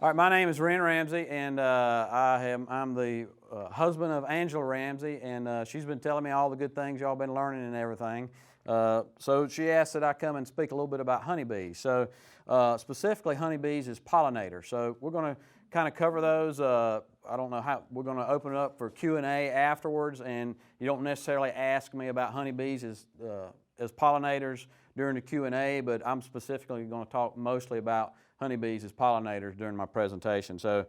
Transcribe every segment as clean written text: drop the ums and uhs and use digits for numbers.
All right, my name is Ren Ramsey, and I'm the husband of Angela Ramsey, and she's been telling me all the good things y'all been learning and everything. So she asked that I come and speak a little bit about honeybees. So specifically, honeybees is pollinators. So we're going to kind of cover those. I don't know how we're going to open it up for Q&A afterwards, and you don't necessarily ask me about honeybees as pollinators during the Q&A, but I'm specifically going to talk mostly about honeybees as pollinators during my presentation. So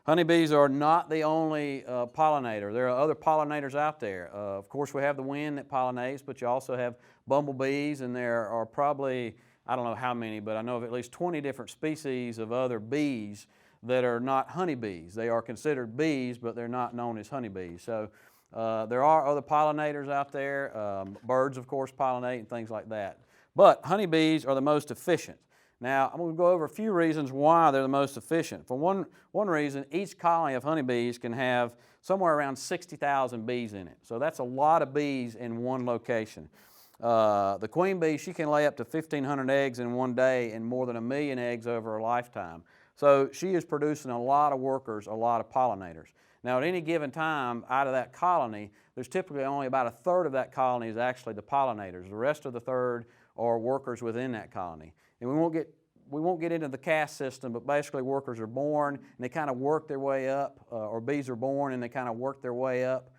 honeybees are not the only pollinator. There are other pollinators out there. Of course, we have the wind that pollinates, but you also have bumblebees, and there are probably, I don't know how many, but I know of at least 20 different species of other bees that are not honeybees. They are considered bees, but they're not known as honeybees. So there are other pollinators out there. Birds, of course, pollinate and things like that. But honeybees are the most efficient. Now, I'm going to go over a few reasons why they're the most efficient. For one reason, each colony of honeybees can have somewhere around 60,000 bees in it. So that's a lot of bees in one location. The queen bee, she can lay up to 1,500 eggs in one day and more than 1 million eggs over her lifetime. So she is producing a lot of workers, a lot of pollinators. Now, at any given time, out of that colony, there's typically only about 1/3 of that colony is actually the pollinators. The rest of the third are workers within that colony. And we won't get into the caste system, but basically workers are born and they kind of work their way up, or bees are born and they kind of work their way up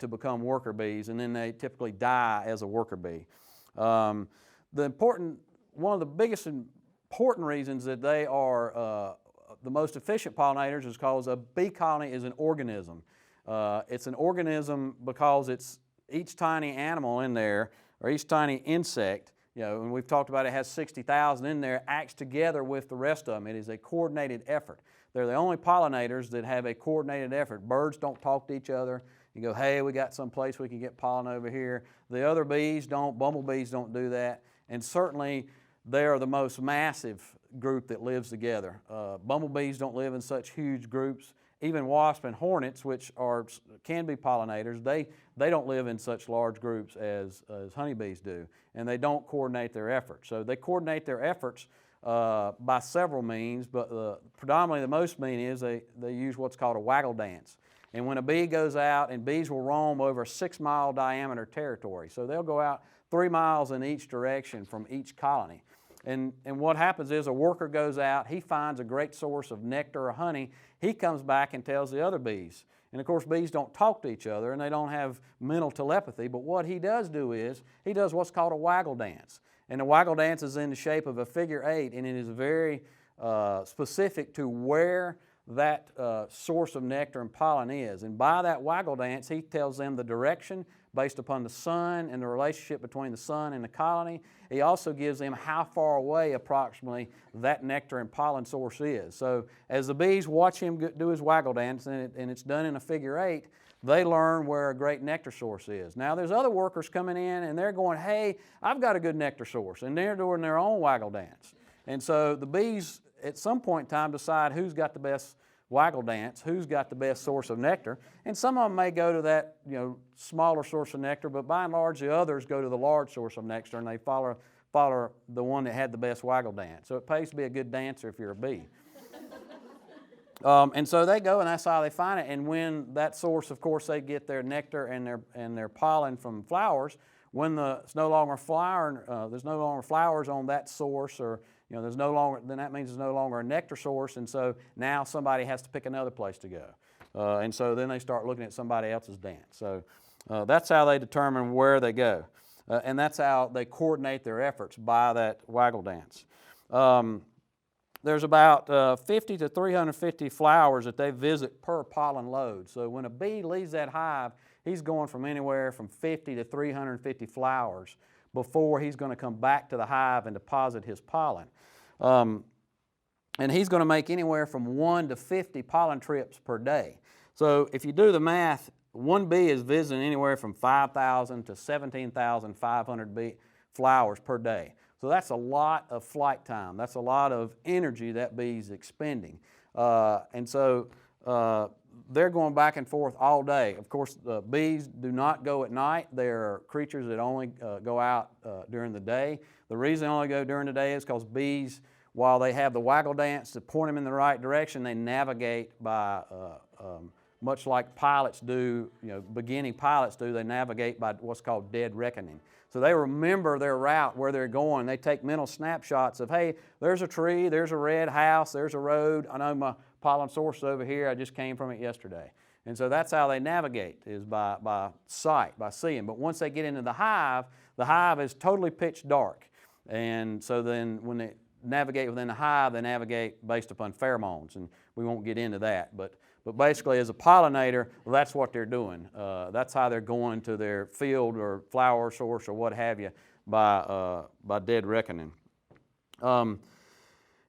to become worker bees, and then they typically die as a worker bee. One of the biggest important reasons that they are the most efficient pollinators is because a bee colony is an organism. It's an organism because it's each tiny animal in there, or each tiny insect, and we've talked about it has 60,000 in there, acts together with the rest of them. It is a coordinated effort. They're the only pollinators that have a coordinated effort. Birds don't talk to each other. You go, hey, we got some place we can get pollen over here. The other bees don't, bumblebees don't do that. And certainly they are the most massive group that lives together. Bumblebees don't live in such huge groups. Even wasps and hornets, which can be pollinators, they don't live in such large groups as honeybees do, and they don't coordinate their efforts. So they coordinate their efforts by several means, but predominantly the most mean is they use what's called a waggle dance. And when a bee goes out, and bees will roam over a 6-mile diameter territory, so they'll go out 3 miles in each direction from each colony. And what happens is a worker goes out, he finds a great source of nectar or honey, he comes back and tells the other bees. And of course bees don't talk to each other and they don't have mental telepathy, but what he does do is he does what's called a waggle dance. And the waggle dance is in the shape of a figure 8, and it is very specific to where that source of nectar and pollen is. And by that waggle dance he tells them the direction based upon the sun and the relationship between the sun and the colony. He also gives them how far away approximately that nectar and pollen source is. So as the bees watch him do his waggle dance, and it's done in a figure 8, they learn where a great nectar source is. Now there's other workers coming in and they're going, hey, I've got a good nectar source, and they're doing their own waggle dance. And so the bees at some point in time decide who's got the best waggle dance, who's got the best source of nectar, and some of them may go to that smaller source of nectar, but by and large the others go to the large source of nectar, and they follow the one that had the best waggle dance. So it pays to be a good dancer if you're a bee. And so they go, and that's how they find it. And when that source, of course, they get their nectar and their pollen from flowers. When it's no longer flowering, there's no longer flowers on that source, or then that means there's no longer a nectar source, and so now somebody has to pick another place to go. And so then they start looking at somebody else's dance. So that's how they determine where they go. And that's how they coordinate their efforts, by that waggle dance. There's about 50 to 350 flowers that they visit per pollen load. So when a bee leaves that hive, he's going from anywhere from 50 to 350 flowers before he's going to come back to the hive and deposit his pollen. And he's going to make anywhere from 1 to 50 pollen trips per day. So if you do the math, one bee is visiting anywhere from 5,000 to 17,500 flowers per day. So that's a lot of flight time. That's a lot of energy that bee's expending. And so they're going back and forth all day. Of course, the bees do not go at night. They're creatures that only go out during the day. The reason they only go during the day is because bees while they have the waggle dance to point them in the right direction, they navigate by, much like pilots do, beginning pilots do, they navigate by what's called dead reckoning. So they remember their route, where they're going. They take mental snapshots of, hey, there's a tree, there's a red house, there's a road. I know my pollen source is over here. I just came from it yesterday. And so that's how they navigate, is by sight, by seeing. But once they get into the hive is totally pitch dark. And so then when they navigate within the hive, they navigate based upon pheromones. And we won't get into that. But basically, as a pollinator, well, that's what they're doing. That's how they're going to their field or flower source or what have you by dead reckoning.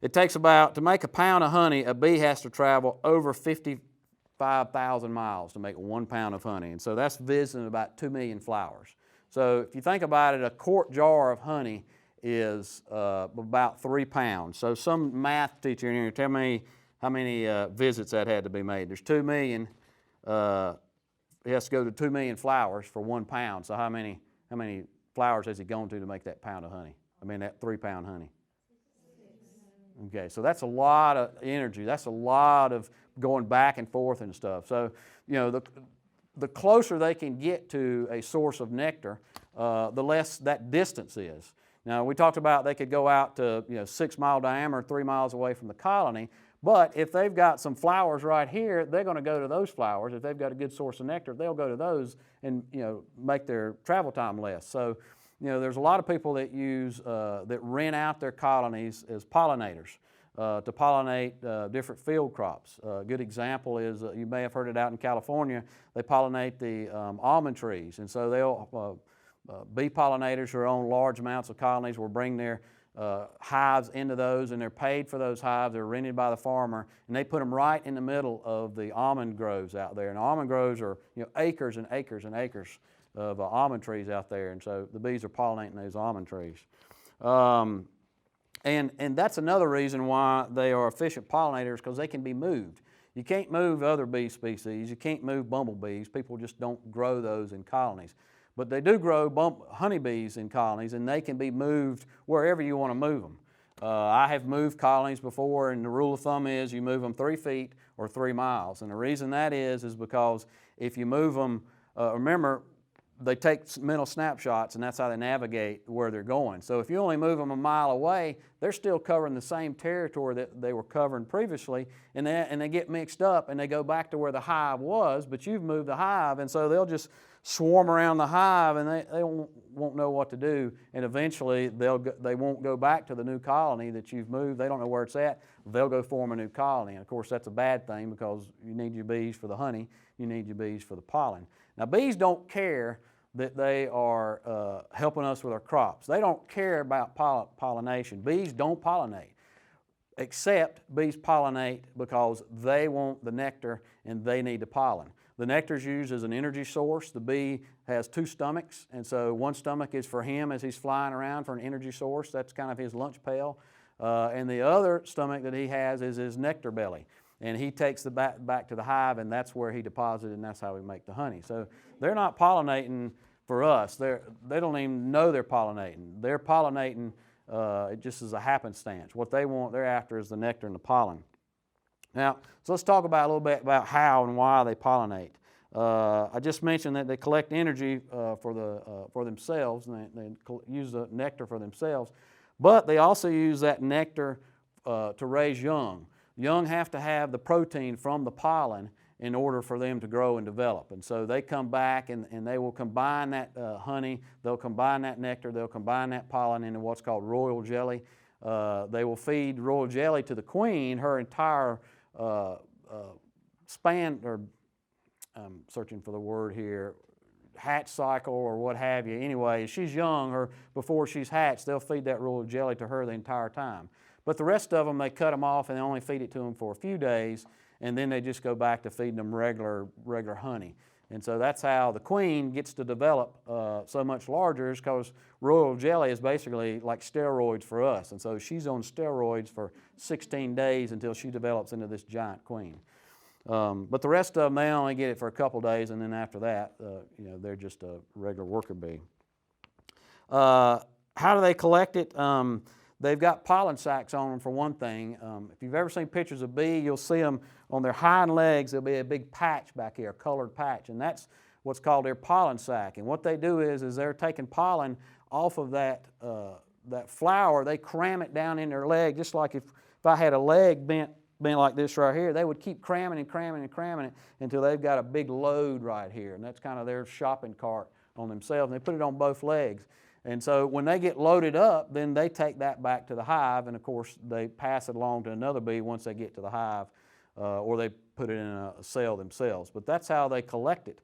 It takes to make a pound of honey, a bee has to travel over 55,000 miles to make 1 pound of honey. And so that's visiting about 2 million flowers. So if you think about it, a quart jar of honey is about 3 pounds. So some math teacher in here, tell me how many visits that had to be made. There's 2 million. He has to go to 2 million flowers for 1 pound. So how many flowers has he gone to make that pound of honey? I mean, that 3 pound honey. Okay, so that's a lot of energy. That's a lot of going back and forth and stuff. So, the closer they can get to a source of nectar, the less that distance is. Now, we talked about they could go out to 6 mile diameter, 3 miles away from the colony. But if they've got some flowers right here, they're going to go to those flowers. If they've got a good source of nectar, they'll go to those and make their travel time less. So, there's a lot of people that that rent out their colonies as pollinators to pollinate different field crops. A good example is you may have heard it out in California. They pollinate the almond trees, and so they'll bee pollinators who own large amounts of colonies will bring their hives into those, and they're paid for those hives. They're rented by the farmer, and they put them right in the middle of the almond groves out there. And almond groves are acres and acres and acres of almond trees out there, and so the bees are pollinating those almond trees. And that's another reason why they are efficient pollinators, because they can be moved. You can't move other bee species. You can't move bumblebees. People just don't grow those in colonies. But they do grow honeybees in colonies, and they can be moved wherever you want to move them. I have moved colonies before, and the rule of thumb is you move them 3 feet or 3 miles. And the reason that is because if you move them, remember, they take mental snapshots, and that's how they navigate where they're going. So if you only move them a mile away, they're still covering the same territory that they were covering previously, and they get mixed up, and they go back to where the hive was, but you've moved the hive, and so they'll just swarm around the hive, and they won't know what to do, and eventually they won't go back to the new colony that you've moved. They don't know where it's at. They'll go form a new colony, and of course that's a bad thing, because you need your bees for the honey, you need your bees for the pollen. Now, bees don't care that they are helping us with our crops. They don't care about pollination. Bees don't pollinate, except bees pollinate because they want the nectar and they need the pollen. The nectar is used as an energy source. The bee has 2 stomachs, and so one stomach is for him as he's flying around for an energy source. That's kind of his lunch pail. And the other stomach that he has is his nectar belly. And he takes the back to the hive, and that's where he deposits it, and that's how we make the honey. So they're not pollinating for us. They don't even know they're pollinating. They're pollinating it just as a happenstance. What they're after is the nectar and the pollen. Now, so let's talk about a little bit about how and why they pollinate. I just mentioned that they collect energy for themselves, and they use the nectar for themselves, but they also use that nectar to raise young. Young have to have the protein from the pollen in order for them to grow and develop. And so they come back and they will combine that honey, they'll combine that nectar, they'll combine that pollen into what's called royal jelly. They will feed royal jelly to the queen her entire span, or I'm searching for the word here, hatch cycle or what have you. Anyway, she's young, or before she's hatched, they'll feed that royal jelly to her the entire time. But the rest of them, they cut them off and they only feed it to them for a few days, and then they just go back to feeding them regular honey. And so that's how the queen gets to develop so much larger, is because royal jelly is basically like steroids for us. And so she's on steroids for 16 days until she develops into this giant queen. But the rest of them, they only get it for a couple days, and then after that, they're just a regular worker bee. How do they collect it? they've got pollen sacs on them for one thing. If you've ever seen pictures of bee, you'll see them on their hind legs. There'll be a big patch back here, a colored patch, and that's what's called their pollen sac. And what they do is they're taking pollen off of that flower. They cram it down in their leg, just like if I had a leg bent like this right here, they would keep cramming and cramming and cramming it until they've got a big load right here. And that's kind of their shopping cart on themselves. And they put it on both legs. And so when they get loaded up, then they take that back to the hive, and of course they pass it along to another bee once they get to the hive, or they put it in a cell themselves. But that's how they collect it.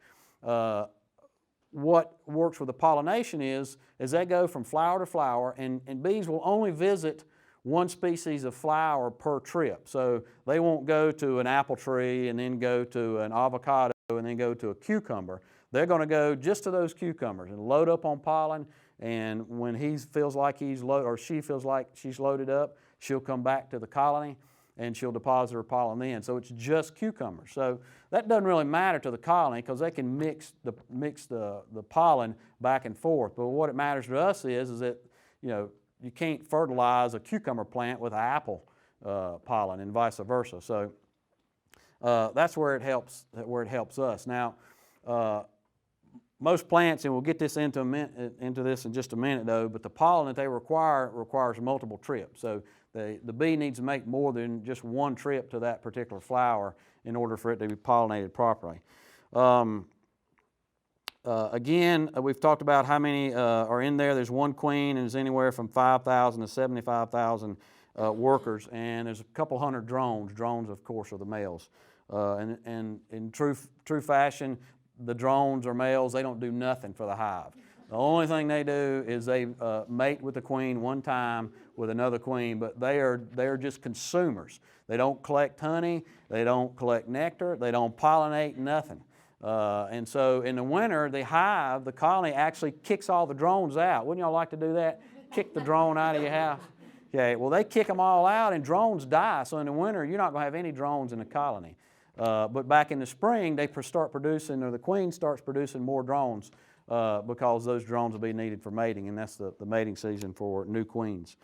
What works with the pollination is they go from flower to flower, and bees will only visit one species of flower per trip. So they won't go to an apple tree and then go to an avocado and then go to a cucumber. They're going to go just to those cucumbers and load up on pollen, and when he feels like he's loaded, or she feels like she's loaded up, she'll come back to the colony and she'll deposit her pollen in. So it's just cucumbers. So that doesn't really matter to the colony because they can mix the pollen back and forth. But what it matters to us is that, you know, you can't fertilize a cucumber plant with apple pollen and vice versa. So that's where it helps us. Now, most plants, and we'll get this into this in just a minute though, but the pollen that they requires multiple trips. So the bee needs to make more than just one trip to that particular flower in order for it to be pollinated properly. Again, we've talked about how many are in there. There's one queen, and there's anywhere from 5,000 to 75,000 workers, and there's a couple hundred drones. Drones, of course, are the males. And in true fashion, the drones are males. They don't do nothing for the hive. The only thing they do is they mate with the queen one time with another queen, but they are just consumers. They don't collect honey. They don't collect nectar. They don't pollinate, nothing. And so in the winter, the colony actually kicks all the drones out. Wouldn't y'all like to do that? Kick the drone out of your house? Okay, well, they kick them all out and drones die. So in the winter, you're not going to have any drones in the colony. But back in the spring, they start producing, or the queen starts producing more drones because those drones will be needed for mating, and that's the mating season for new queens.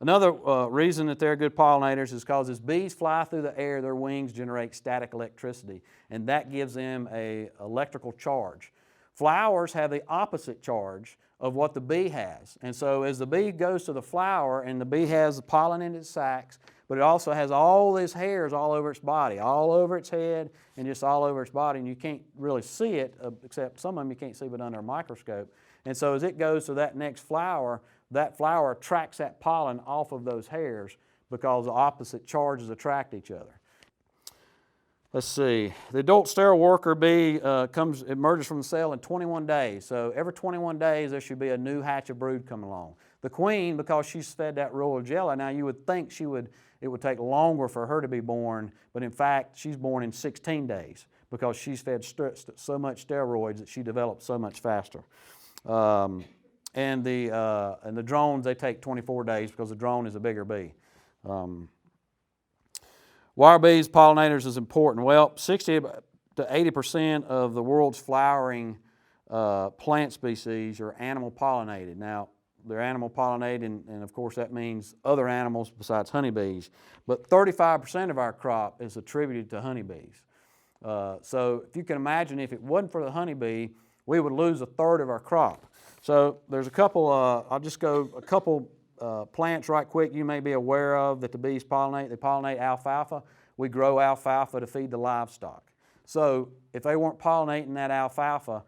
Another reason that they're good pollinators is because as bees fly through the air, their wings generate static electricity, and that gives them an electrical charge. Flowers have the opposite charge of what the bee has. And so as the bee goes to the flower, and the bee has the pollen in its sacs, but it also has all these hairs all over its body, all over its head, and just all over its body, and you can't really see it, except some of them you can't see but under a microscope. And so as it goes to that next flower, that flower attracts that pollen off of those hairs because the opposite charges attract each other. Let's see, the adult sterile worker bee emerges from the cell in 21 days. So every 21 days there should be a new hatch of brood coming along. The queen, because she's fed that royal jelly, now you would think it would take longer for her to be born, but in fact she's born in 16 days because she's fed so much steroids that she develops so much faster. And the drones, they take 24 days because the drone is a bigger bee. Why are bees pollinators is important? Well, 60 to 80% of the world's flowering plant species are animal pollinated. Now, they're animal pollinated, and of course that means other animals besides honeybees. But 35% of our crop is attributed to honeybees. So if you can imagine, if it wasn't for the honeybee, we would lose a third of our crop. So there's a couple, I'll just go a couple plants right quick you may be aware of that the bees pollinate. They pollinate alfalfa. We grow alfalfa to feed the livestock. So if they weren't pollinating that alfalfa,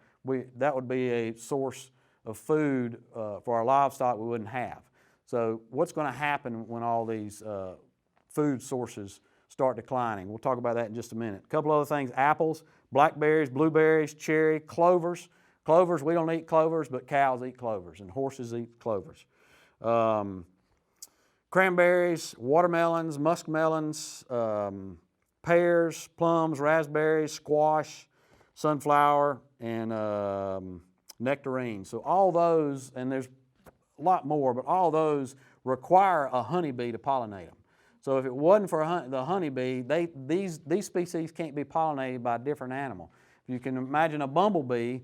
that would be a source of food for our livestock we wouldn't have. So what's going to happen when all these food sources start declining? We'll talk about that in just a minute. A couple other things: apples, blackberries, blueberries, cherry, clovers. Clovers, we don't eat clovers, but cows eat clovers and horses eat clovers. Cranberries, watermelons, muskmelons, pears, plums, raspberries, squash, sunflower, and nectarines. So all those, and there's a lot more, but all those require a honeybee to pollinate them. So if it wasn't for the honeybee, these species can't be pollinated by a different animal. If You can imagine a bumblebee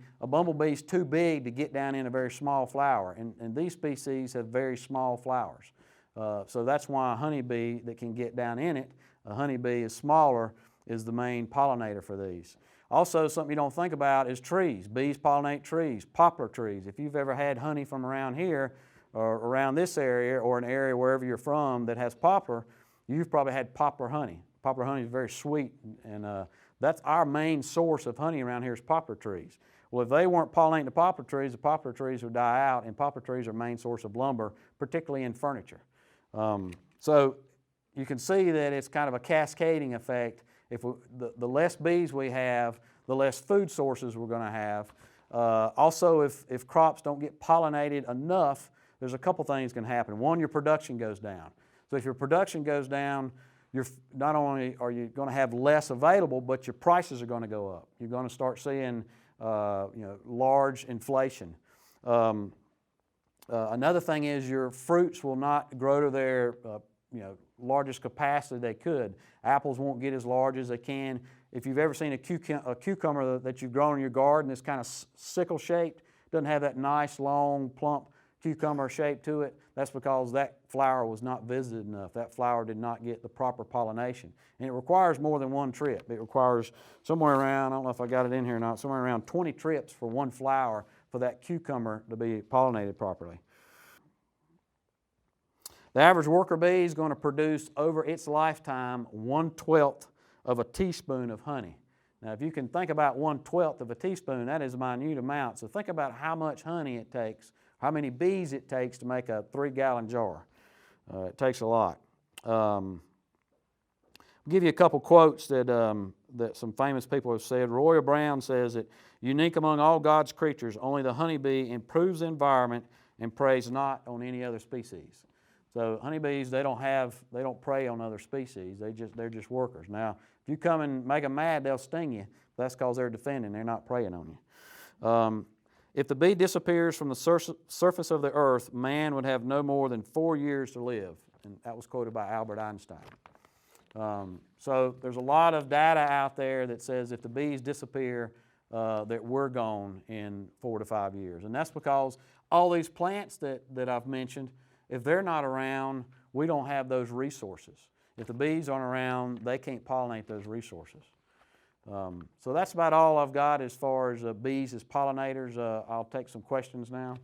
is too big to get down in a very small flower, and these species have very small flowers. So that's why a honeybee that can get down in it, a honeybee is smaller, is the main pollinator for these. Also, something you don't think about is trees. Bees pollinate trees, poplar trees. If you've ever had honey from around here or around this area or an area wherever you're from that has poplar, you've probably had poplar honey. Poplar honey is very sweet, and that's our main source of honey around here is poplar trees. Well, if they weren't pollinating the poplar trees would die out, and poplar trees are the main source of lumber, particularly in furniture. So you can see that it's kind of a cascading effect. If the less bees we have, the less food sources we're going to have. Also, if crops don't get pollinated enough, there's a couple things can happen. One, your production goes down. So if your production goes down, not only are you going to have less available, but your prices are going to go up. You're going to start seeing large inflation. Another thing is your fruits will not grow to their largest capacity they could. Apples won't get as large as they can. If you've ever seen a cucumber that you've grown in your garden that's kind of sickle shaped, doesn't have that nice long plump cucumber shape to it, that's because that flower was not visited enough. That flower did not get the proper pollination. And it requires more than one trip. It requires somewhere around, I don't know if I got it in here or not, somewhere around 20 trips for one flower for that cucumber to be pollinated properly. The average worker bee is going to produce over its lifetime 1/12 of a teaspoon of honey. Now, if you can think about 1/12 of a teaspoon, that is a minute amount. So think about how much honey it takes, how many bees it takes to make a 3-gallon jar. It takes a lot. I'll give you a couple quotes that some famous people have said. Royal Brown says that, "Unique among all God's creatures, only the honeybee improves the environment and preys not on any other species." So honeybees, they don't prey on other species. They're just workers. Now, if you come and make them mad, they'll sting you. That's because they're defending. They're not preying on you. If the bee disappears from the surface of the earth, man would have no more than 4 years to live. And that was quoted by Albert Einstein. So there's a lot of data out there that says if the bees disappear, that we're gone in 4 to 5 years. And that's because all these plants that I've mentioned, if they're not around, we don't have those resources. If the bees aren't around, they can't pollinate those resources. So that's about all I've got as far as bees as pollinators. I'll take some questions now.